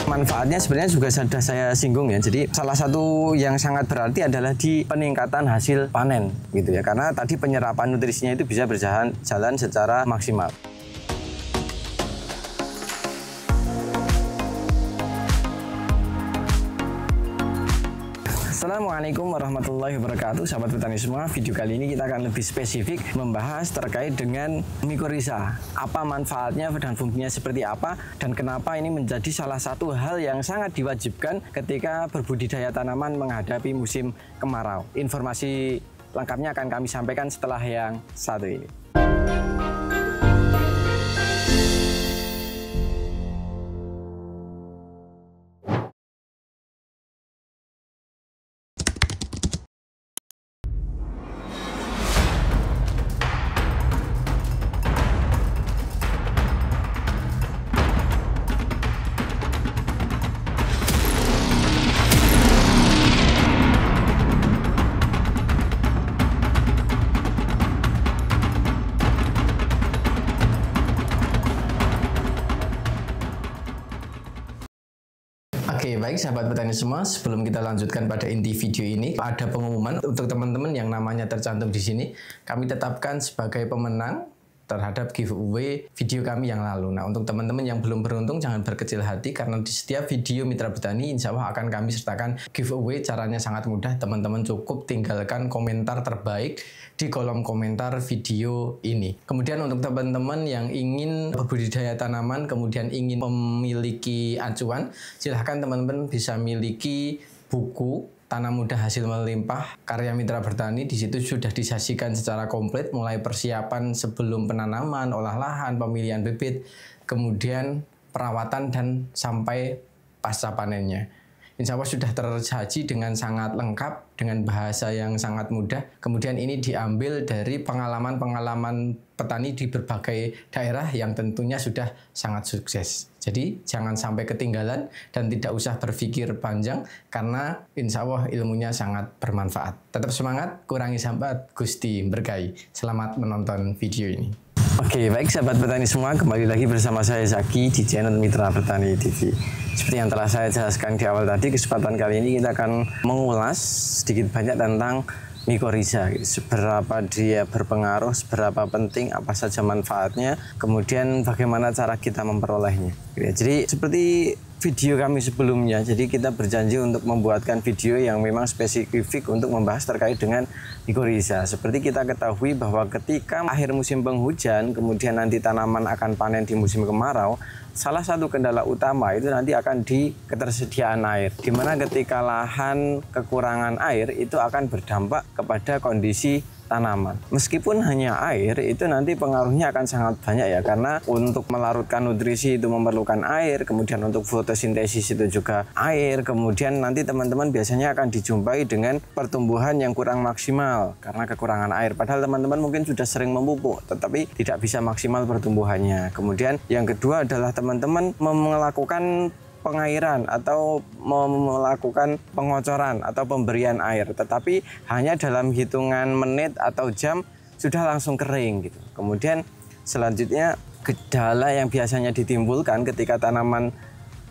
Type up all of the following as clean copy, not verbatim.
Manfaatnya sebenarnya juga sudah saya singgung ya. Jadi salah satu yang sangat berarti adalah di peningkatan hasil panen gitu ya. Karena tadi penyerapan nutrisinya itu bisa berjalan secara maksimal. Assalamualaikum warahmatullahi wabarakatuh, sahabat petani semua. Video kali ini kita akan lebih spesifik membahas terkait dengan mikorizа. Apa manfaatnya dan fungsinya seperti apa, dan kenapa ini menjadi salah satu hal yang sangat diwajibkan ketika berbudidaya tanaman menghadapi musim kemarau. Informasi lengkapnya akan kami sampaikan setelah yang satu ini. Oke, baik sahabat petani semua, sebelum kita lanjutkan pada inti video ini, ada pengumuman untuk teman-teman yang namanya tercantum di sini. Kami tetapkan sebagai pemenang terhadap giveaway video kami yang lalu. Nah, untuk teman-teman yang belum beruntung, jangan berkecil hati, karena di setiap video Mitra Petani, insya Allah akan kami sertakan giveaway. Caranya sangat mudah, teman-teman cukup tinggalkan komentar terbaik di kolom komentar video ini. Kemudian untuk teman-teman yang ingin berbudidaya tanaman, kemudian ingin memiliki acuan, silahkan teman-teman bisa miliki buku Tanam Mudah Hasil Melimpah karya Mitra Bertani. Di situ sudah disajikan secara komplit, mulai persiapan sebelum penanaman, olah lahan, pemilihan bibit, kemudian perawatan dan sampai pasca panennya. Insya Allah sudah tersaji dengan sangat lengkap, dengan bahasa yang sangat mudah. Kemudian ini diambil dari pengalaman-pengalaman petani di berbagai daerah yang tentunya sudah sangat sukses. Jadi jangan sampai ketinggalan dan tidak usah berpikir panjang, karena insya Allah ilmunya sangat bermanfaat. Tetap semangat, kurangi sambat, Gusti berkahi. Selamat menonton video ini. Oke, baik sahabat petani semua, kembali lagi bersama saya Zaki di channel Mitra Petani TV. Seperti yang telah saya jelaskan di awal tadi, kesempatan kali ini kita akan mengulas sedikit banyak tentang mikorizа, seberapa dia berpengaruh, seberapa penting, apa saja manfaatnya, kemudian bagaimana cara kita memperolehnya. Jadi seperti video kami sebelumnya, jadi kita berjanji untuk membuatkan video yang memang spesifik untuk membahas terkait dengan mikorizа. Seperti kita ketahui bahwa ketika akhir musim penghujan, kemudian nanti tanaman akan panen di musim kemarau, salah satu kendala utama itu nanti akan di ketersediaan air, dimana ketika lahan kekurangan air itu akan berdampak kepada kondisi tanaman. Meskipun hanya air, itu nanti pengaruhnya akan sangat banyak ya, karena untuk melarutkan nutrisi itu memerlukan air, kemudian untuk fotosintesis itu juga air, kemudian nanti teman-teman biasanya akan dijumpai dengan pertumbuhan yang kurang maksimal karena kekurangan air. Padahal teman-teman mungkin sudah sering memupuk, tetapi tidak bisa maksimal pertumbuhannya. Kemudian yang kedua adalah teman-teman melakukan pengairan atau melakukan pengocoran atau pemberian air, tetapi hanya dalam hitungan menit atau jam sudah langsung kering gitu. Kemudian selanjutnya gejala yang biasanya ditimbulkan ketika tanaman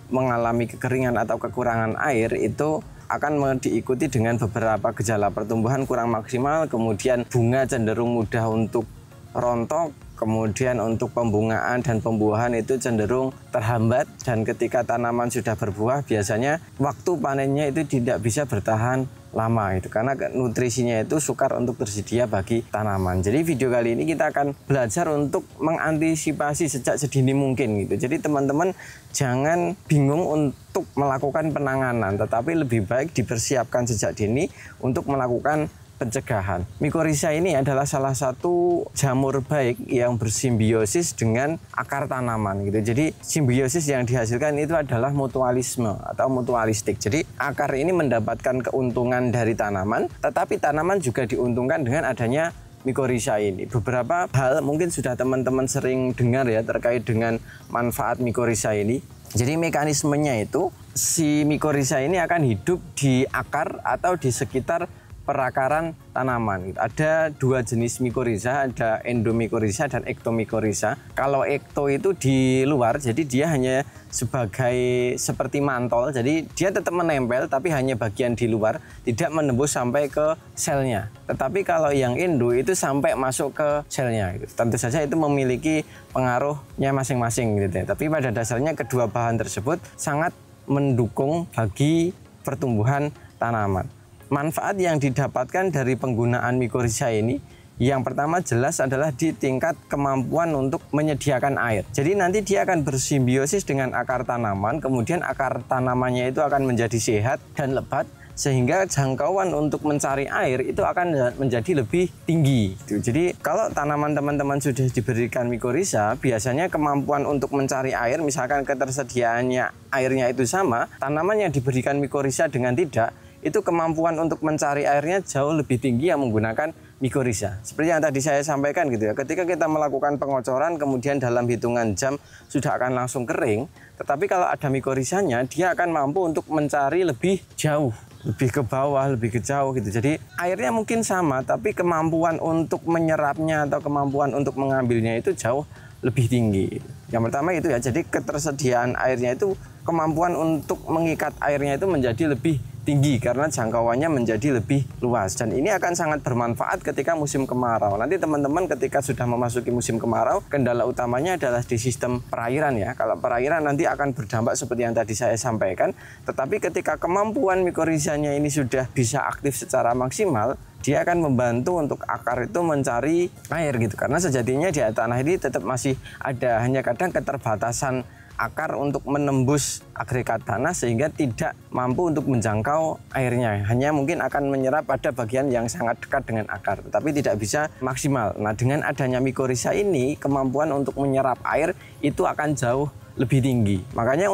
mengalami kekeringan atau kekurangan air itu akan diikuti dengan beberapa gejala pertumbuhan kurang maksimal, kemudian bunga cenderung mudah untuk rontok, kemudian untuk pembungaan dan pembuahan itu cenderung terhambat, dan ketika tanaman sudah berbuah biasanya waktu panennya itu tidak bisa bertahan lama itu karena nutrisinya itu sukar untuk tersedia bagi tanaman. Jadi video kali ini kita akan belajar untuk mengantisipasi sejak sedini mungkin gitu. Jadi teman-teman jangan bingung untuk melakukan penanganan, tetapi lebih baik dipersiapkan sejak dini untuk melakukan pencegahan. Mikorizа ini adalah salah satu jamur baik yang bersimbiosis dengan akar tanaman gitu. Jadi simbiosis yang dihasilkan itu adalah mutualisme atau mutualistik. Jadi akar ini mendapatkan keuntungan dari tanaman, tetapi tanaman juga diuntungkan dengan adanya mikorizа ini. Beberapa hal mungkin sudah teman-teman sering dengar ya terkait dengan manfaat mikorizа ini. Jadi mekanismenya itu si mikorizа ini akan hidup di akar atau di sekitar perakaran tanaman. Ada dua jenis mikorizа, ada endomikorizа dan ektomikorizа. Kalau ekto itu di luar, jadi dia hanya sebagai seperti mantol, jadi dia tetap menempel tapi hanya bagian di luar, tidak menembus sampai ke selnya. Tetapi kalau yang endo itu sampai masuk ke selnya. Tentu saja itu memiliki pengaruhnya masing-masing gitu ya. Tapi pada dasarnya kedua bahan tersebut sangat mendukung bagi pertumbuhan tanaman. Manfaat yang didapatkan dari penggunaan mikorizа ini, yang pertama jelas adalah di tingkat kemampuan untuk menyediakan air. Jadi nanti dia akan bersimbiosis dengan akar tanaman, kemudian akar tanamannya itu akan menjadi sehat dan lebat, sehingga jangkauan untuk mencari air itu akan menjadi lebih tinggi. Jadi kalau tanaman teman-teman sudah diberikan mikorizа, biasanya kemampuan untuk mencari air, misalkan ketersediaannya airnya itu sama, tanaman yang diberikan mikorizа dengan tidak, itu kemampuan untuk mencari airnya jauh lebih tinggi yang menggunakan mikorizа. Seperti yang tadi saya sampaikan gitu ya, ketika kita melakukan pengocoran kemudian dalam hitungan jam sudah akan langsung kering, tetapi kalau ada mikorizanya dia akan mampu untuk mencari lebih jauh, lebih ke bawah, lebih ke jauh gitu. Jadi airnya mungkin sama, tapi kemampuan untuk menyerapnya atau kemampuan untuk mengambilnya itu jauh lebih tinggi. Yang pertama itu ya, jadi ketersediaan airnya itu, kemampuan untuk mengikat airnya itu menjadi lebih tinggi karena jangkauannya menjadi lebih luas, dan ini akan sangat bermanfaat ketika musim kemarau. Nanti teman-teman ketika sudah memasuki musim kemarau, kendala utamanya adalah di sistem perairan ya. Kalau perairan nanti akan berdampak seperti yang tadi saya sampaikan, tetapi ketika kemampuan mikorizanya ini sudah bisa aktif secara maksimal, dia akan membantu untuk akar itu mencari air gitu. Karena sejatinya di tanah ini tetap masih ada, hanya kadang keterbatasan akar untuk menembus agregat tanah sehingga tidak mampu untuk menjangkau airnya. Hanya mungkin akan menyerap pada bagian yang sangat dekat dengan akar, tetapi tidak bisa maksimal. Nah, dengan adanya mikorizа ini, kemampuan untuk menyerap air itu akan jauh lebih tinggi. Makanya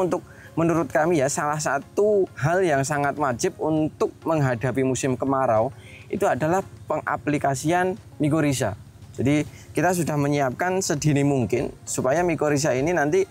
menurut kami ya, salah satu hal yang sangat wajib untuk menghadapi musim kemarau itu adalah pengaplikasian mikorizа. Jadi kita sudah menyiapkan sedini mungkin supaya mikorizа ini nanti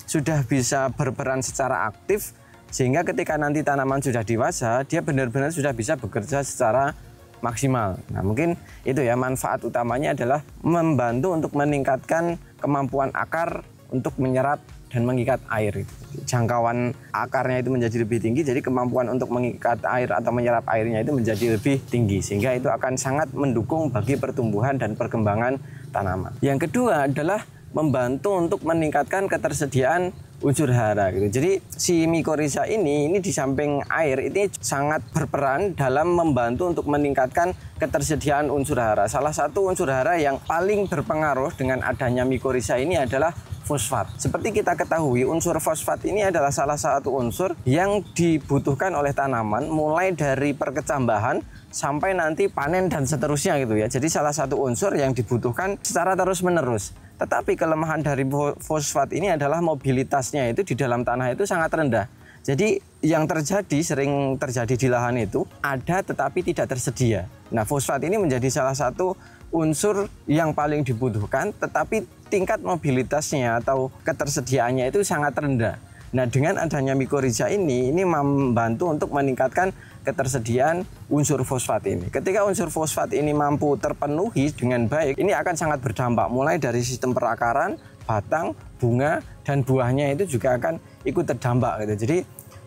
sudah bisa berperan secara aktif, sehingga ketika nanti tanaman sudah dewasa, dia benar-benar sudah bisa bekerja secara maksimal. Nah, mungkin itu ya, manfaat utamanya adalah membantu untuk meningkatkan kemampuan akar untuk menyerap dan mengikat air. Jangkauan akarnya itu menjadi lebih tinggi, jadi kemampuan untuk mengikat air atau menyerap airnya itu menjadi lebih tinggi, sehingga itu akan sangat mendukung bagi pertumbuhan dan perkembangan tanaman. Yang kedua adalah membantu untuk meningkatkan ketersediaan unsur hara gitu. Jadi si mikorizа ini di samping air ini sangat berperan dalam membantu untuk meningkatkan ketersediaan unsur hara. Salah satu unsur hara yang paling berpengaruh dengan adanya mikorizа ini adalah fosfat. Seperti kita ketahui, unsur fosfat ini adalah salah satu unsur yang dibutuhkan oleh tanaman mulai dari perkecambahan sampai nanti panen dan seterusnya gitu ya. Jadi salah satu unsur yang dibutuhkan secara terus-menerus. Tetapi kelemahan dari fosfat ini adalah mobilitasnya itu di dalam tanah itu sangat rendah. Jadi yang sering terjadi di lahan itu ada tetapi tidak tersedia. Nah, fosfat ini menjadi salah satu unsur yang paling dibutuhkan, tetapi tingkat mobilitasnya atau ketersediaannya itu sangat rendah. Nah, dengan adanya mikorizа ini membantu untuk meningkatkan ketersediaan unsur fosfat ini. Ketika unsur fosfat ini mampu terpenuhi dengan baik, ini akan sangat berdampak mulai dari sistem perakaran, batang, bunga, dan buahnya itu juga akan ikut terdampak gitu. Jadi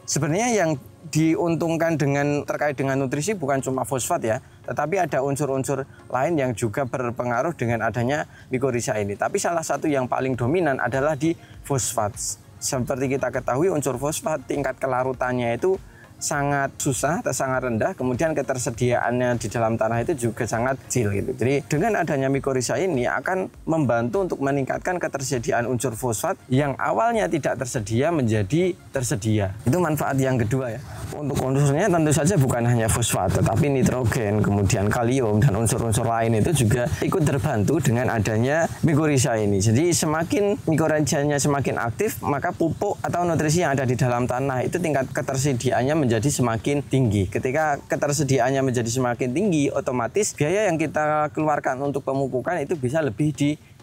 sebenarnya yang diuntungkan terkait dengan nutrisi bukan cuma fosfat ya, tetapi ada unsur-unsur lain yang juga berpengaruh dengan adanya mikorizа ini. Tapi salah satu yang paling dominan adalah di fosfat. Seperti kita ketahui, unsur fosfat tingkat kelarutannya itu sangat susah atau sangat rendah, kemudian ketersediaannya di dalam tanah itu juga sangat kecil gitu. Jadi dengan adanya mikorizа ini akan membantu untuk meningkatkan ketersediaan unsur fosfat yang awalnya tidak tersedia menjadi tersedia. Itu manfaat yang kedua ya. Untuk unsurnya tentu saja bukan hanya fosfat, tetapi nitrogen, kemudian kalium dan unsur-unsur lain itu juga ikut terbantu dengan adanya mikorizа ini. Jadi semakin mikorizanya semakin aktif, maka pupuk atau nutrisi yang ada di dalam tanah itu tingkat ketersediaannya menjadi semakin tinggi. Ketika ketersediaannya menjadi semakin tinggi, otomatis biaya yang kita keluarkan untuk pemupukan itu bisa lebih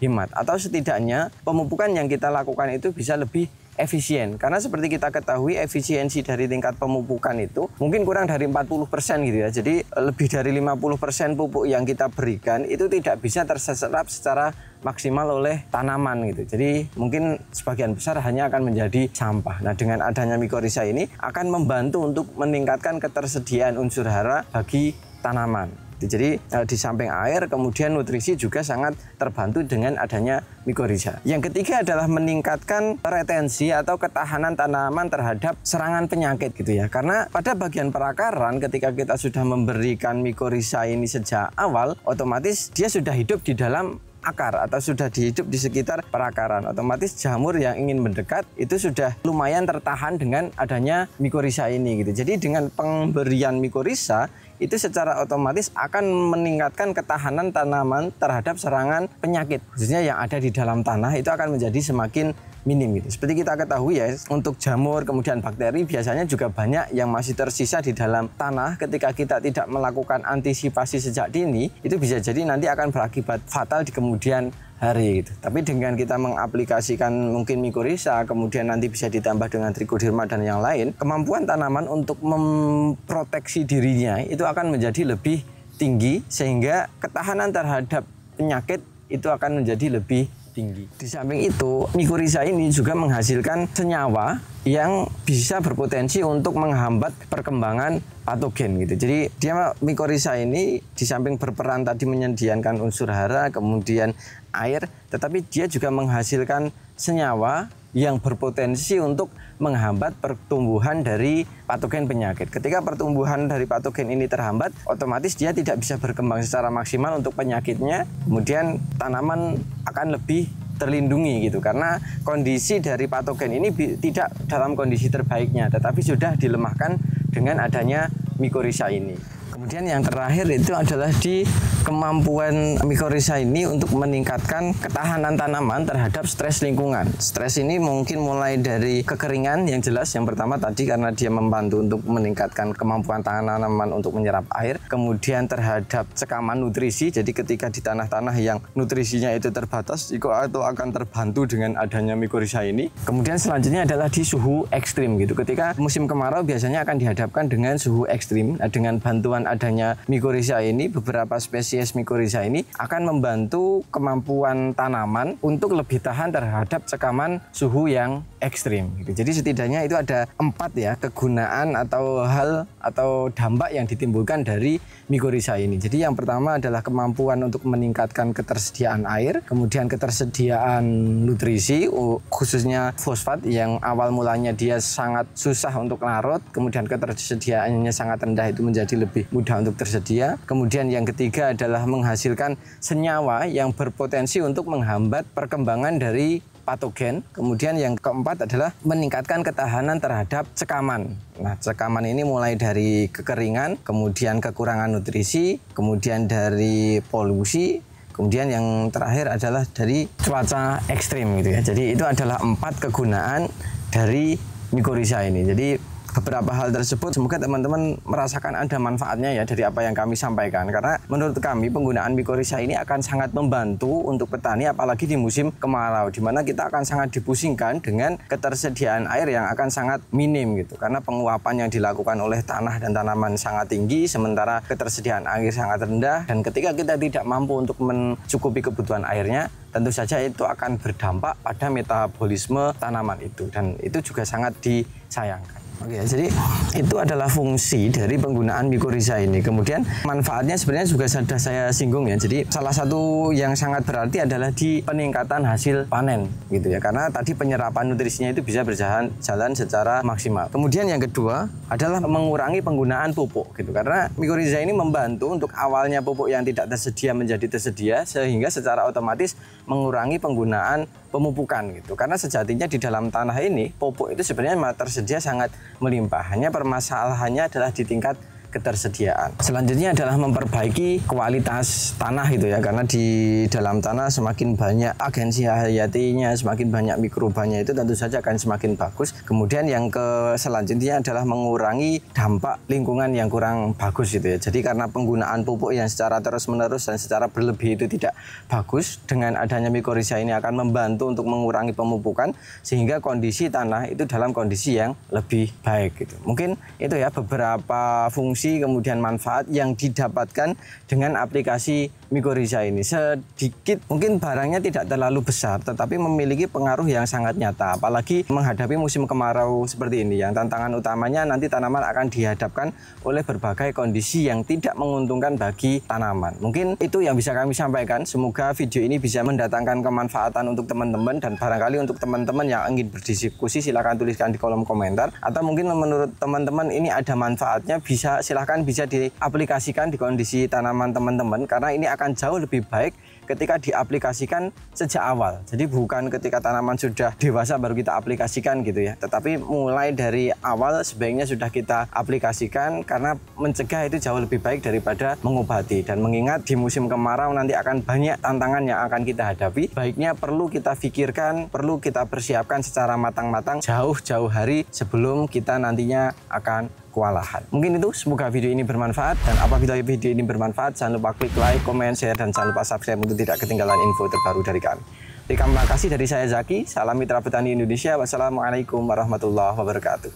hemat, atau setidaknya pemupukan yang kita lakukan itu bisa lebih efisien. Karena seperti kita ketahui, efisiensi dari tingkat pemupukan itu mungkin kurang dari 40% gitu ya. Jadi lebih dari 50% pupuk yang kita berikan itu tidak bisa terserap secara maksimal oleh tanaman gitu. Jadi mungkin sebagian besar hanya akan menjadi sampah. Nah, dengan adanya mikorizа ini akan membantu untuk meningkatkan ketersediaan unsur hara bagi tanaman. Jadi di samping air, kemudian nutrisi juga sangat terbantu dengan adanya mikorizа. Yang ketiga adalah meningkatkan retensi atau ketahanan tanaman terhadap serangan penyakit gitu ya. Karena pada bagian perakaran ketika kita sudah memberikan mikorizа ini sejak awal, otomatis dia sudah hidup di dalam akar atau sudah hidup di sekitar perakaran. Otomatis jamur yang ingin mendekat itu sudah lumayan tertahan dengan adanya mikorizа ini gitu. Jadi dengan pemberian mikorizа itu secara otomatis akan meningkatkan ketahanan tanaman terhadap serangan penyakit, khususnya yang ada di dalam tanah itu akan menjadi semakin minim gitu. Seperti kita ketahui ya, untuk jamur kemudian bakteri biasanya juga banyak yang masih tersisa di dalam tanah. Ketika kita tidak melakukan antisipasi sejak dini, itu bisa jadi nanti akan berakibat fatal di kemudian hari gitu. Tapi dengan kita mengaplikasikan mungkin mikorizа, kemudian nanti bisa ditambah dengan trichoderma dan yang lain, kemampuan tanaman untuk memproteksi dirinya itu akan menjadi lebih tinggi, sehingga ketahanan terhadap penyakit itu akan menjadi lebih tinggi. Di samping itu, mikorizа ini juga menghasilkan senyawa yang bisa berpotensi untuk menghambat perkembangan patogen gitu. Jadi dia mikorizа ini di samping berperan tadi menyediakan unsur hara, kemudian air, tetapi dia juga menghasilkan senyawa yang berpotensi untuk menghambat pertumbuhan dari patogen penyakit. Ketika pertumbuhan dari patogen ini terhambat, otomatis dia tidak bisa berkembang secara maksimal untuk penyakitnya. Kemudian tanaman akan lebih terlindungi gitu, karena kondisi dari patogen ini tidak dalam kondisi terbaiknya, tetapi sudah dilemahkan dengan adanya mikorizа ini. Kemudian yang terakhir itu adalah di kemampuan mikorizа ini untuk meningkatkan ketahanan tanaman terhadap stres lingkungan. Stres ini mungkin mulai dari kekeringan yang jelas, yang pertama tadi karena dia membantu untuk meningkatkan kemampuan tanaman untuk menyerap air. Kemudian terhadap cekaman nutrisi, jadi ketika di tanah-tanah yang nutrisinya itu terbatas, itu akan terbantu dengan adanya mikorizа ini. Kemudian selanjutnya adalah di suhu ekstrim gitu. Ketika musim kemarau biasanya akan dihadapkan dengan suhu ekstrim. Nah, dengan bantuan adanya mikorizа ini, beberapa spesies mikorizа ini akan membantu kemampuan tanaman untuk lebih tahan terhadap cekaman suhu yang ekstrim gitu. Jadi setidaknya itu ada 4 ya kegunaan atau hal atau dampak yang ditimbulkan dari mikorizа ini. Jadi yang pertama adalah kemampuan untuk meningkatkan ketersediaan air, kemudian ketersediaan nutrisi khususnya fosfat yang awal mulanya dia sangat susah untuk larut, kemudian ketersediaannya sangat rendah itu menjadi lebih mudah untuk tersedia. Kemudian yang ketiga adalah menghasilkan senyawa yang berpotensi untuk menghambat perkembangan dari patogen. Kemudian yang keempat adalah meningkatkan ketahanan terhadap cekaman. Nah, cekaman ini mulai dari kekeringan, kemudian kekurangan nutrisi, kemudian dari polusi, kemudian yang terakhir adalah dari cuaca ekstrim gitu ya. Jadi itu adalah 4 kegunaan dari mikorizа ini. Jadi beberapa hal tersebut semoga teman-teman merasakan ada manfaatnya ya dari apa yang kami sampaikan, karena menurut kami penggunaan mikorizа ini akan sangat membantu untuk petani apalagi di musim kemarau, di mana kita akan sangat dipusingkan dengan ketersediaan air yang akan sangat minim gitu, karena penguapan yang dilakukan oleh tanah dan tanaman sangat tinggi sementara ketersediaan air sangat rendah, dan ketika kita tidak mampu untuk mencukupi kebutuhan airnya, tentu saja itu akan berdampak pada metabolisme tanaman itu, dan itu juga sangat disayangkan. Oke, jadi itu adalah fungsi dari penggunaan mikorizа ini. Kemudian manfaatnya sebenarnya juga sudah saya singgung ya. Jadi salah satu yang sangat berarti adalah di peningkatan hasil panen gitu ya. Karena tadi penyerapan nutrisinya itu bisa berjalan secara maksimal. Kemudian yang kedua adalah mengurangi penggunaan pupuk gitu. Karena mikorizа ini membantu untuk awalnya pupuk yang tidak tersedia menjadi tersedia, sehingga secara otomatis mengurangi penggunaan pemupukan gitu. Karena sejatinya di dalam tanah ini pupuk itu sebenarnya tersedia sangat melimpah. Hanya permasalahannya adalah di tingkat ketersediaan. Selanjutnya adalah memperbaiki kualitas tanah itu ya, karena di dalam tanah semakin banyak agensi hayatinya, semakin banyak mikrobanya, itu tentu saja akan semakin bagus. Kemudian yang selanjutnya adalah mengurangi dampak lingkungan yang kurang bagus itu ya. Jadi karena penggunaan pupuk yang secara terus-menerus dan secara berlebih itu tidak bagus, dengan adanya mikorizа ini akan membantu untuk mengurangi pemupukan sehingga kondisi tanah itu dalam kondisi yang lebih baik gitu. Mungkin itu ya beberapa fungsi kemudian manfaat yang didapatkan dengan aplikasi mikorizа ini. Sedikit mungkin barangnya tidak terlalu besar tetapi memiliki pengaruh yang sangat nyata, apalagi menghadapi musim kemarau seperti ini yang tantangan utamanya nanti tanaman akan dihadapkan oleh berbagai kondisi yang tidak menguntungkan bagi tanaman. Mungkin itu yang bisa kami sampaikan. Semoga video ini bisa mendatangkan kemanfaatan untuk teman-teman, dan barangkali untuk teman-teman yang ingin berdiskusi silahkan tuliskan di kolom komentar, atau mungkin menurut teman-teman ini ada manfaatnya, bisa diaplikasikan di kondisi tanaman teman-teman, karena ini akan jauh lebih baik ketika diaplikasikan sejak awal. Jadi bukan ketika tanaman sudah dewasa baru kita aplikasikan gitu ya, tetapi mulai dari awal sebaiknya sudah kita aplikasikan, karena mencegah itu jauh lebih baik daripada mengobati. Dan mengingat di musim kemarau nanti akan banyak tantangan yang akan kita hadapi, baiknya perlu kita pikirkan, perlu kita persiapkan secara matang-matang jauh-jauh hari sebelum kita nantinya akan kewalahan. Mungkin itu, semoga video ini bermanfaat, dan apabila video ini bermanfaat jangan lupa klik like, comment, share, dan jangan lupa subscribe untuk tidak ketinggalan info terbaru dari kami. Terima kasih dari saya Zaki, salam mitra petani Indonesia, wassalamualaikum warahmatullahi wabarakatuh.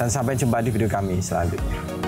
Dan sampai jumpa di video kami selanjutnya.